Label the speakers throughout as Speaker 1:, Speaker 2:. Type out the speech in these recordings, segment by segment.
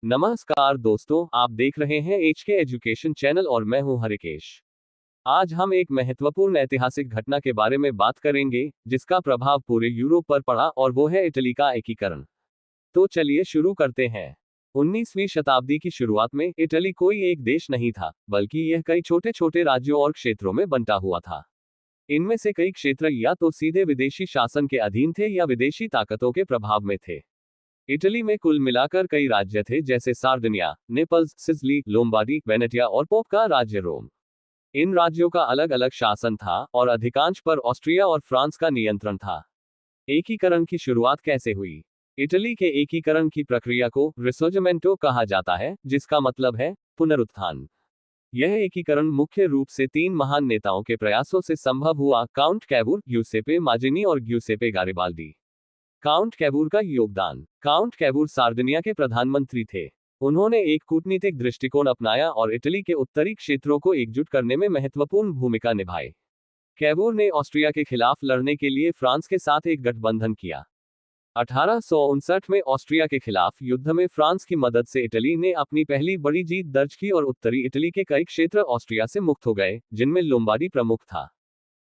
Speaker 1: नमस्कार दोस्तों, आप देख रहे हैं एचके एजुकेशन चैनल और मैं हूं हरिकेश। आज हम एक महत्वपूर्ण ऐतिहासिक घटना के बारे में बात करेंगे जिसका प्रभाव पूरे यूरोप पर पड़ा और वो है इटली का एकीकरण। तो चलिए शुरू करते हैं। 19वीं शताब्दी की शुरुआत में इटली कोई एक देश नहीं था, बल्कि यह कई छोटे छोटे राज्यों और क्षेत्रों में बंटा हुआ था। इनमें से कई क्षेत्र या तो सीधे विदेशी शासन के अधीन थे या विदेशी ताकतों के प्रभाव में थे। इटली में कुल मिलाकर कई राज्य थे, जैसे सार्डिनिया, नेपल्स, सिसिली, लोम्बार्डी, वेनेटिया और पोप का राज्य रोम। इन राज्यों का अलग अलग शासन था और अधिकांश पर ऑस्ट्रिया और फ्रांस का नियंत्रण था। एकीकरण की शुरुआत कैसे हुई? इटली के एकीकरण की प्रक्रिया को रिसोर्जिमेंटो कहा जाता है, जिसका मतलब है पुनरुत्थान। यह एकीकरण मुख्य रूप से तीन महान नेताओं के प्रयासों से संभव हुआ: काउंट कैवूर, ग्यूसेपे माजिनी और ग्यूसेपे गारिबाल्दी। काउंट कैवूर का योगदान। काउंट कैवूर सार्डिनिया के प्रधानमंत्री थे। उन्होंने एक कूटनीतिक दृष्टिकोण अपनाया और इटली के उत्तरी क्षेत्रों को एकजुट करने में महत्वपूर्ण भूमिका निभाई। कैवूर ने ऑस्ट्रिया के खिलाफ लड़ने के लिए फ्रांस के साथ एक गठबंधन किया। 1859 में ऑस्ट्रिया के खिलाफ युद्ध में फ्रांस की मदद से इटली ने अपनी पहली बड़ी जीत दर्ज की और उत्तरी इटली के कई क्षेत्र ऑस्ट्रिया से मुक्त हो गए, जिनमें लोम्बार्डी प्रमुख था।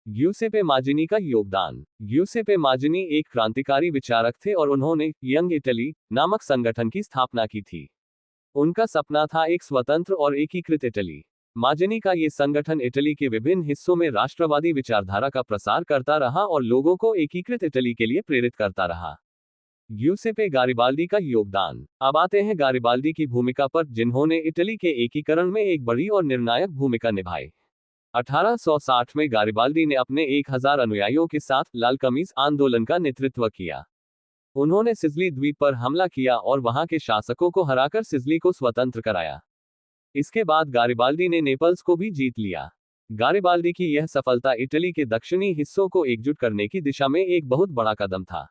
Speaker 1: ग्यूसेपे माजिनी का योगदान। ग्यूसेपे माजिनी एक क्रांतिकारी विचारक थे और उन्होंने यंग इटली नामक संगठन की स्थापना की थी। उनका सपना था एक स्वतंत्र और एकीकृत इटली। माजिनी का ये संगठन इटली के विभिन्न हिस्सों में राष्ट्रवादी विचारधारा का प्रसार करता रहा और लोगों को एकीकृत इटली के लिए प्रेरित करता रहा। ग्यूसेपे गारिबाल्दी का योगदान। अब आते हैं गारिबाल्दी की भूमिका पर, जिन्होंने इटली के एकीकरण में एक बड़ी और निर्णायक भूमिका निभाई। 1860 में गारिबाल्दी ने अपने 1000 अनुयायियों के साथ लाल कमीज आंदोलन का नेतृत्व किया। उन्होंने सिसिली द्वीप पर हमला किया और वहां के शासकों को हराकर सिसिली को स्वतंत्र कराया। इसके बाद गारिबाल्दी ने नेपल्स को भी जीत लिया। गारिबाल्दी की यह सफलता इटली के दक्षिणी हिस्सों को एकजुट करने की दिशा में एक बहुत बड़ा कदम था।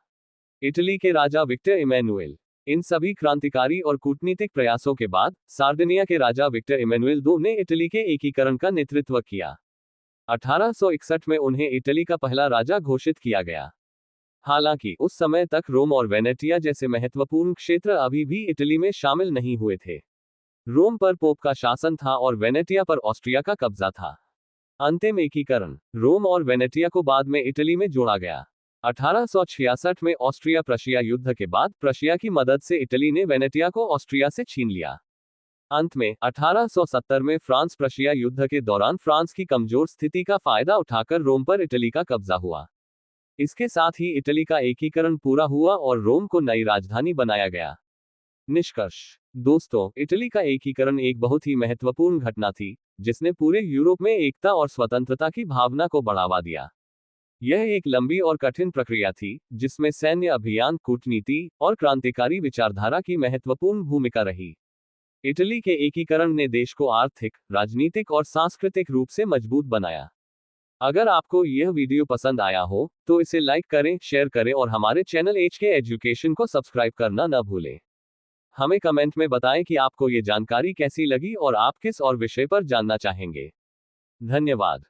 Speaker 1: इटली के राजा विक्टर इमैनुएल। इन सभी क्रांतिकारी और कूटनीतिक प्रयासों के बाद सार्डिनिया के राजा विक्टर इमैनुएल II ने इटली के एकीकरण का नेतृत्व किया। 1861 में उन्हें इटली का पहला राजा घोषित किया गया। हालांकि उस समय तक रोम और वेनेटिया जैसे महत्वपूर्ण क्षेत्र अभी भी इटली में शामिल नहीं हुए थे। रोम पर पोप का शासन था और वेनेटिया पर ऑस्ट्रिया का कब्जा था। अंतिम एकीकरण। रोम और वेनेटिया को बाद में इटली में जोड़ा गया। 1866 में ऑस्ट्रिया प्रशिया युद्ध के बाद प्रशिया की मदद से इटली ने वेनेटिया को ऑस्ट्रिया से छीन लिया। अंत में 1870 में फ्रांस प्रशिया युद्ध के दौरान फ्रांस की कमजोर स्थिति का फायदा उठाकर रोम पर इटली का कब्जा हुआ। इसके साथ ही इटली का एकीकरण पूरा हुआ और रोम को नई राजधानी बनाया गया। निष्कर्ष। दोस्तों, इटली का एकीकरण एक बहुत ही महत्वपूर्ण घटना थी, जिसने पूरे यूरोप में एकता और स्वतंत्रता की भावना को बढ़ावा दिया। यह एक लंबी और कठिन प्रक्रिया थी, जिसमें सैन्य अभियान, कूटनीति और क्रांतिकारी विचारधारा की महत्वपूर्ण भूमिका रही। इटली के एकीकरण ने देश को आर्थिक, राजनीतिक और सांस्कृतिक रूप से मजबूत बनाया। अगर आपको यह वीडियो पसंद आया हो तो इसे लाइक करें, शेयर करें और हमारे चैनल एचके एजुकेशन को सब्सक्राइब करना न भूलें। हमें कमेंट में बताएं कि आपको ये जानकारी कैसी लगी और आप किस और विषय पर जानना चाहेंगे। धन्यवाद।